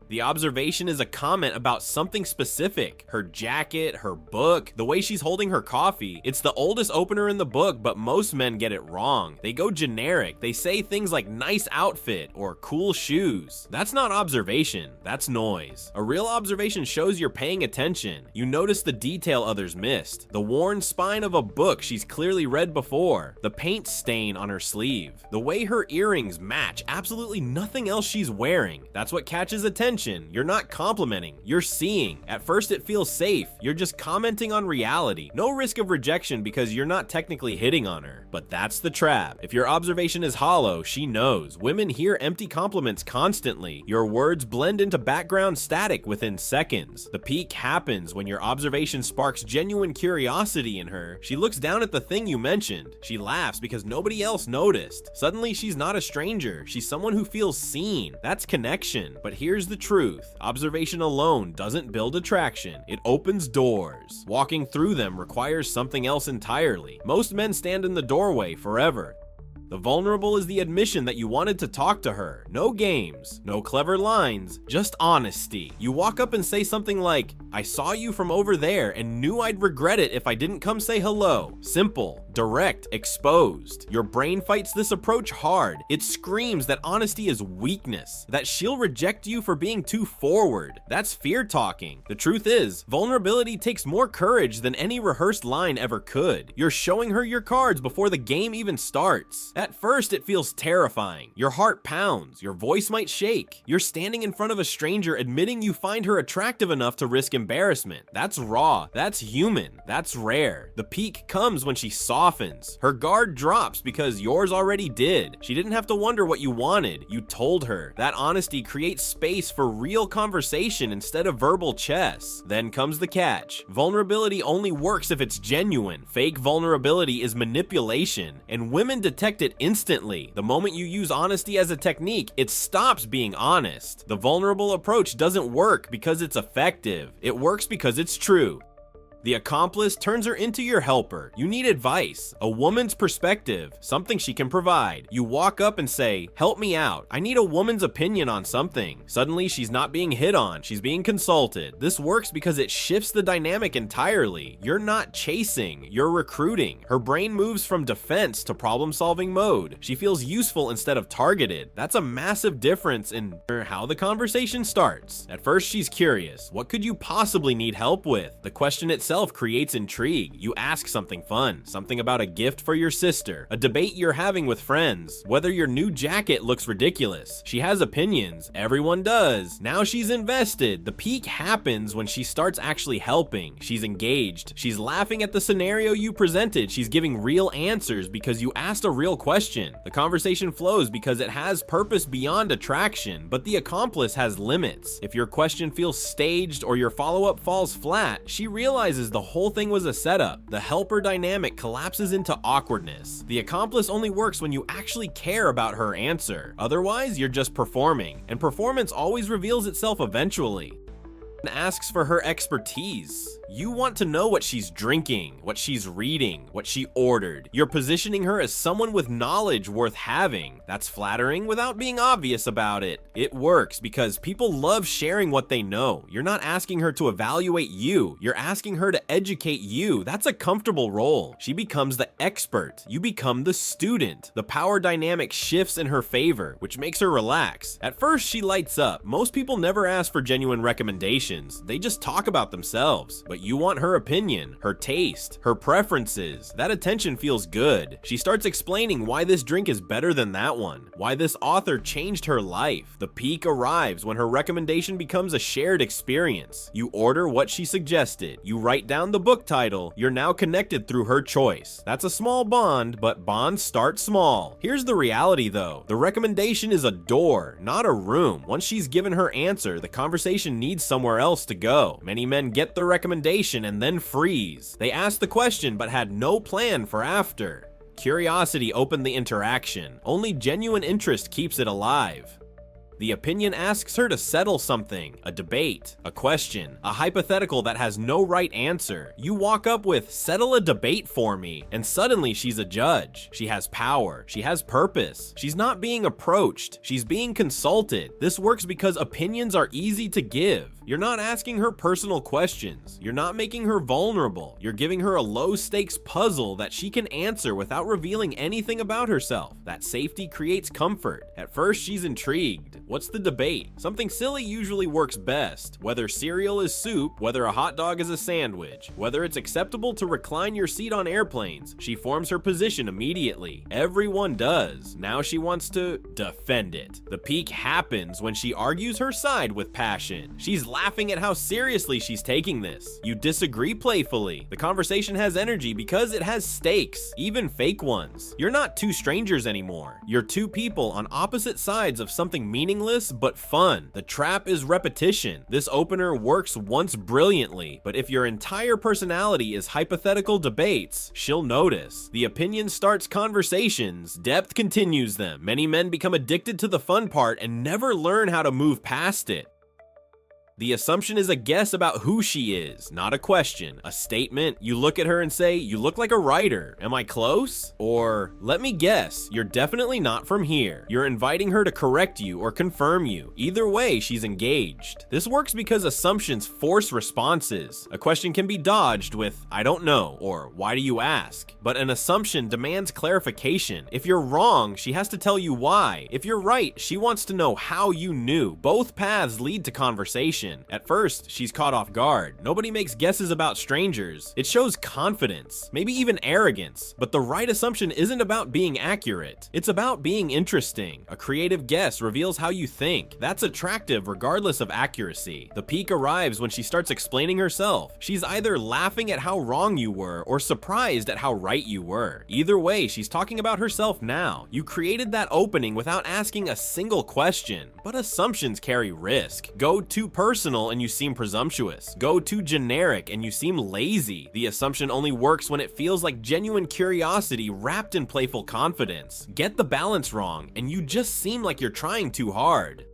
The observation is a comment about something specific. Her jacket, her book, the way she's holding her coffee. It's the oldest opener in the book, but most men get it wrong. They go generic. They say things like nice outfit or cool shoes. That's not observation, that's noise. A real observation shows you're paying attention. You notice the detail others missed. The worn spine of a book she's clearly read before. The paint stain on her sleeve. The way her earrings match absolutely nothing else she's wearing. That's what catches attention. You're not complimenting, you're seeing. At first it feels safe, you're just commenting on reality. No risk of rejection because you're not technically hitting on her. But that's the trap. If your observation is hollow, she knows. Women hear empty compliments constantly. Your words blend into background static within seconds. The peak happens when your observation sparks genuine curiosity in her. She looks down at the thing you mentioned. She laughs because nobody else noticed. Suddenly she's not a stranger, she's someone who feels seen. That's connection. But here's the truth. Observation alone doesn't build attraction. It opens doors. Walking through them requires something else entirely. Most men stand in the doorway forever. The vulnerable is the admission that you wanted to talk to her. No games, no clever lines, just honesty. You walk up and say something like, "I saw you from over there and knew I'd regret it if I didn't come say hello." Simple, direct, exposed. Your brain fights this approach hard. It screams that honesty is weakness, that she'll reject you for being too forward. That's fear talking. The truth is, vulnerability takes more courage than any rehearsed line ever could. You're showing her your cards before the game even starts. At first, it feels terrifying. Your heart pounds, your voice might shake. You're standing in front of a stranger admitting you find her attractive enough to risk embarrassment. That's raw, that's human, that's rare. The peak comes when she softens. Her guard drops because yours already did. She didn't have to wonder what you wanted, you told her. That honesty creates space for real conversation instead of verbal chess. Then comes the catch. Vulnerability only works if it's genuine. Fake vulnerability is manipulation, and women detect it instantly. The moment you use honesty as a technique, it stops being honest. The vulnerable approach doesn't work because it's effective. It works because it's true. The accomplice turns her into your helper. You need advice, a woman's perspective, something she can provide. You walk up and say, "Help me out. I need a woman's opinion on something." Suddenly, she's not being hit on, she's being consulted. This works because it shifts the dynamic entirely. You're not chasing, you're recruiting. Her brain moves from defense to problem-solving mode. She feels useful instead of targeted. That's a massive difference in how the conversation starts. At first, she's curious. What could you possibly need help with? The question itself creates intrigue. You ask something fun, something about a gift for your sister, a debate you're having with friends, whether your new jacket looks ridiculous. She has opinions, everyone does. Now she's invested. The peak happens when she starts actually helping. She's engaged. She's laughing at the scenario you presented. She's giving real answers because you asked a real question. The conversation flows because it has purpose beyond attraction, but the accomplice has limits. If your question feels staged or your follow-up falls flat, she realizes the whole thing was a setup. The helper dynamic collapses into awkwardness. The accomplice only works when you actually care about her answer. Otherwise, you're just performing, and performance always reveals itself eventually. Asks for her expertise. You want to know what she's drinking, what she's reading, what she ordered. You're positioning her as someone with knowledge worth having. That's flattering without being obvious about it. It works because people love sharing what they know. You're not asking her to evaluate you. You're asking her to educate you. That's a comfortable role. She becomes the expert. You become the student. The power dynamic shifts in her favor, which makes her relax. At first, she lights up. Most people never ask for genuine recommendations. They just talk about themselves. But you want her opinion, her taste, her preferences. That attention feels good. She starts explaining why this drink is better than that one, why this author changed her life. The peak arrives when her recommendation becomes a shared experience. You order what she suggested. You write down the book title. You're now connected through her choice. That's a small bond, but bonds start small. Here's the reality though. The recommendation is a door, not a room. Once she's given her answer, the conversation needs somewhere else to go. Many men get the recommendation and then freeze. They asked the question but had no plan for after. Curiosity opened the interaction. Only genuine interest keeps it alive. The opinion asks her to settle something, a debate, a question, a hypothetical that has no right answer. You walk up with, "Settle a debate for me," and suddenly she's a judge. She has power. She has purpose. She's not being approached. She's being consulted. This works because opinions are easy to give. You're not asking her personal questions. You're not making her vulnerable. You're giving her a low-stakes puzzle that she can answer without revealing anything about herself. That safety creates comfort. At first, she's intrigued. What's the debate? Something silly usually works best. Whether cereal is soup, whether a hot dog is a sandwich, whether it's acceptable to recline your seat on airplanes, she forms her position immediately. Everyone does. Now she wants to defend it. The peak happens when she argues her side with passion. She's laughing at how seriously she's taking this. You disagree playfully. The conversation has energy because it has stakes, even fake ones. You're not two strangers anymore. You're two people on opposite sides of something meaningless but fun. The trap is repetition. This opener works once brilliantly, but if your entire personality is hypothetical debates, she'll notice. The opinion starts conversations, depth continues them. Many men become addicted to the fun part and never learn how to move past it. The assumption is a guess about who she is, not a question, a statement. You look at her and say, "You look like a writer. Am I close?" Or, "Let me guess, you're definitely not from here." You're inviting her to correct you or confirm you. Either way, she's engaged. This works because assumptions force responses. A question can be dodged with, "I don't know," or "Why do you ask?" But an assumption demands clarification. If you're wrong, she has to tell you why. If you're right, she wants to know how you knew. Both paths lead to conversation. At first, she's caught off guard. Nobody makes guesses about strangers. It shows confidence, maybe even arrogance. But the right assumption isn't about being accurate. It's about being interesting. A creative guess reveals how you think. That's attractive regardless of accuracy. The peak arrives when she starts explaining herself. She's either laughing at how wrong you were or surprised at how right you were. Either way, she's talking about herself now. You created that opening without asking a single question. But assumptions carry risk. Go too personal and you seem presumptuous. Go too generic and you seem lazy. The assumption only works when it feels like genuine curiosity wrapped in playful confidence. Get the balance wrong and you just seem like you're trying too hard.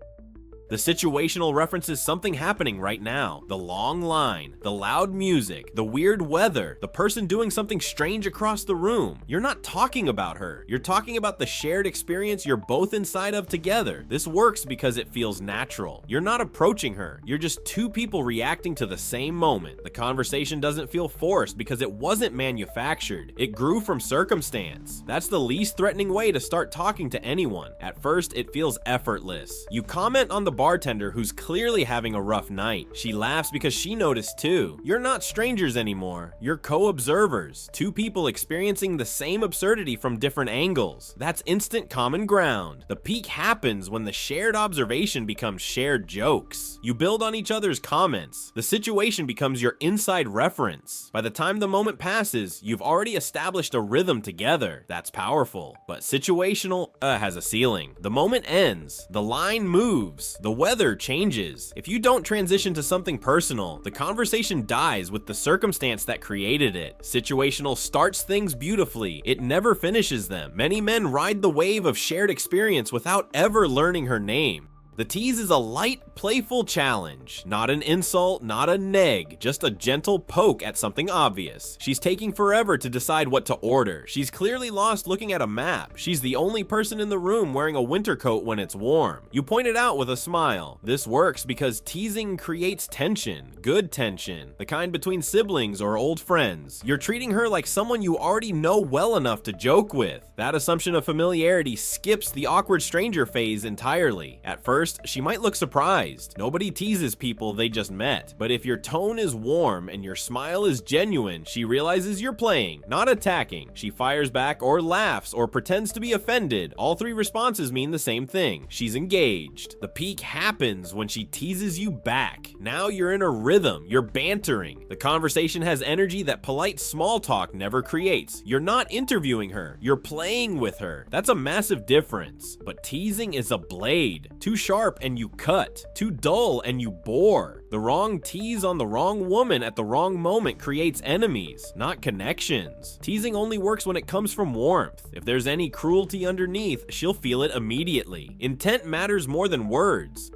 The situational references something happening right now. The long line, the loud music, the weird weather, the person doing something strange across the room. You're not talking about her. You're talking about the shared experience you're both inside of together. This works because it feels natural. You're not approaching her. You're just two people reacting to the same moment. The conversation doesn't feel forced because it wasn't manufactured. It grew from circumstance. That's the least threatening way to start talking to anyone. At first, it feels effortless. You comment on the bartender who's clearly having a rough night. She laughs because she noticed too. You're not strangers anymore. You're co-observers. Two people experiencing the same absurdity from different angles. That's instant common ground. The peak happens when the shared observation becomes shared jokes. You build on each other's comments. The situation becomes your inside reference. By the time the moment passes, you've already established a rhythm together. That's powerful. But situational has a ceiling. The moment ends. The line moves. The weather changes. If you don't transition to something personal, the conversation dies with the circumstance that created it. Situational starts things beautifully. It never finishes them. Many men ride the wave of shared experience without ever learning her name. The tease is a light, playful challenge. Not an insult, not a neg, just a gentle poke at something obvious. She's taking forever to decide what to order. She's clearly lost looking at a map. She's the only person in the room wearing a winter coat when it's warm. You point it out with a smile. This works because teasing creates tension, good tension, the kind between siblings or old friends. You're treating her like someone you already know well enough to joke with. That assumption of familiarity skips the awkward stranger phase entirely. At first, she might look surprised. Nobody teases people they just met. But if your tone is warm and your smile is genuine, she realizes you're playing, not attacking. She fires back or laughs or pretends to be offended. All three responses mean the same thing. She's engaged. The peak happens when she teases you back. Now you're in a rhythm. You're bantering. The conversation has energy that polite small talk never creates. You're not interviewing her. You're playing with her. That's a massive difference. But teasing is a blade. Too sharp sharp and you cut. Too dull and you bore. The wrong tease on the wrong woman at the wrong moment creates enemies, not connections. Teasing only works when it comes from warmth. If there's any cruelty underneath, she'll feel it immediately. Intent matters more than words.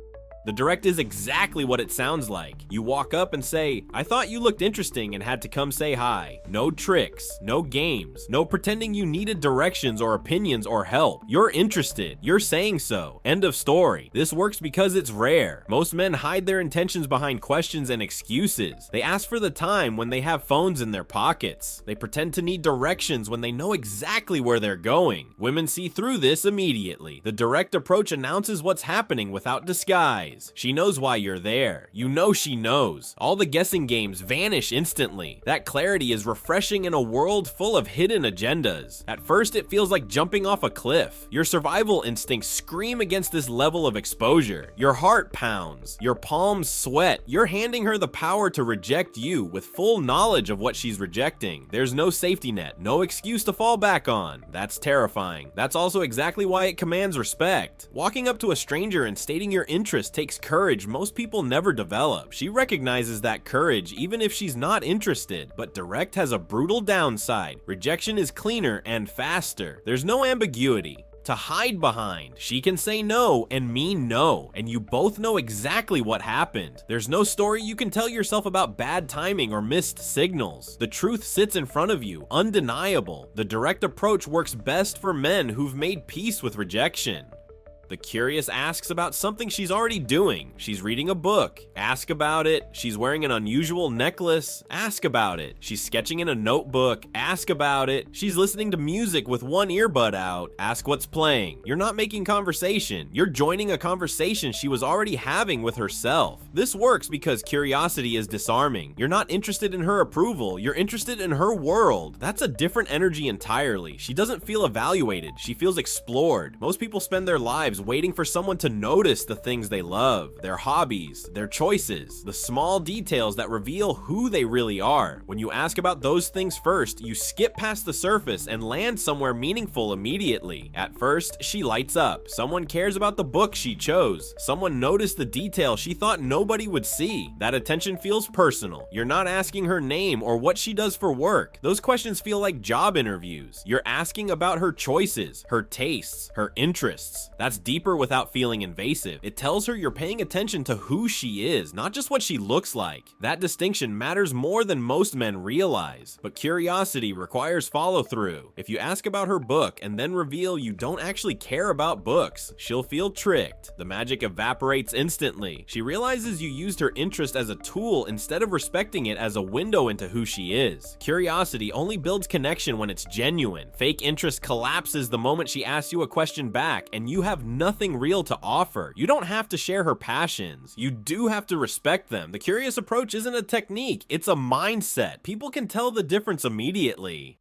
The direct is exactly what it sounds like. You walk up and say, "I thought you looked interesting and had to come say hi." No tricks, no games, no pretending you needed directions or opinions or help. You're interested. You're saying so. End of story. This works because it's rare. Most men hide their intentions behind questions and excuses. They ask for the time when they have phones in their pockets. They pretend to need directions when they know exactly where they're going. Women see through this immediately. The direct approach announces what's happening without disguise. She knows why you're there. You know she knows. All the guessing games vanish instantly. That clarity is refreshing in a world full of hidden agendas. At first, it feels like jumping off a cliff. Your survival instincts scream against this level of exposure. Your heart pounds. Your palms sweat. You're handing her the power to reject you with full knowledge of what she's rejecting. There's no safety net, no excuse to fall back on. That's terrifying. That's also exactly why it commands respect. Walking up to a stranger and stating your interest takes courage most people never develop. She recognizes that courage even if she's not interested, but direct has a brutal downside. Rejection is cleaner and faster. There's no ambiguity to hide behind. She can say no and mean no, and you both know exactly what happened. There's no story you can tell yourself about bad timing or missed signals. The truth sits in front of you, undeniable. The direct approach works best for men who've made peace with rejection. The curious asks about something she's already doing. She's reading a book. Ask about it. She's wearing an unusual necklace. Ask about it. She's sketching in a notebook. Ask about it. She's listening to music with one earbud out. Ask what's playing. You're not making conversation. You're joining a conversation she was already having with herself. This works because curiosity is disarming. You're not interested in her approval. You're interested in her world. That's a different energy entirely. She doesn't feel evaluated. She feels explored. Most people spend their lives waiting for someone to notice the things they love, their hobbies, their choices, the small details that reveal who they really are. When you ask about those things first, you skip past the surface and land somewhere meaningful immediately. At first, she lights up. Someone cares about the book she chose. Someone noticed the detail she thought nobody would see. That attention feels personal. You're not asking her name or what she does for work. Those questions feel like job interviews. You're asking about her choices, her tastes, her interests. That's deeper without feeling invasive. It tells her you're paying attention to who she is, not just what she looks like. That distinction matters more than most men realize, but curiosity requires follow-through. If you ask about her book and then reveal you don't actually care about books, she'll feel tricked. The magic evaporates instantly. She realizes you used her interest as a tool instead of respecting it as a window into who she is. Curiosity only builds connection when it's genuine. Fake interest collapses the moment she asks you a question back, and you have nothing real to offer. You don't have to share her passions. You do have to respect them. The curious approach isn't a technique, it's a mindset. People can tell the difference immediately.